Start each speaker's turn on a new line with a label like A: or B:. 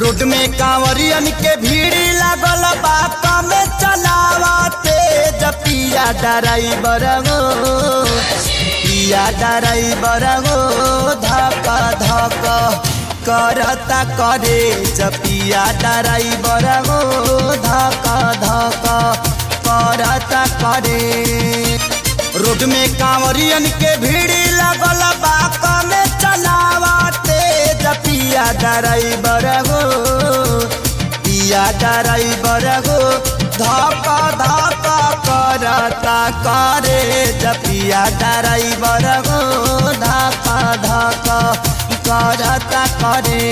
A: Road में कांवरियन के भीड़ लागल बा कम चलावते पिया ड्राइवर हो पिया ड्राइवर हो धक धक करता करे पिया ड्राइवर हो धक धक करता करे। रोड में कांवरियन के भीड़ लागल बा कम चलावते पिया ड्राइवर हो पिया ड्राइवर हो धक धक करता करे पिया ड्राइवर हो धक धक करता करे।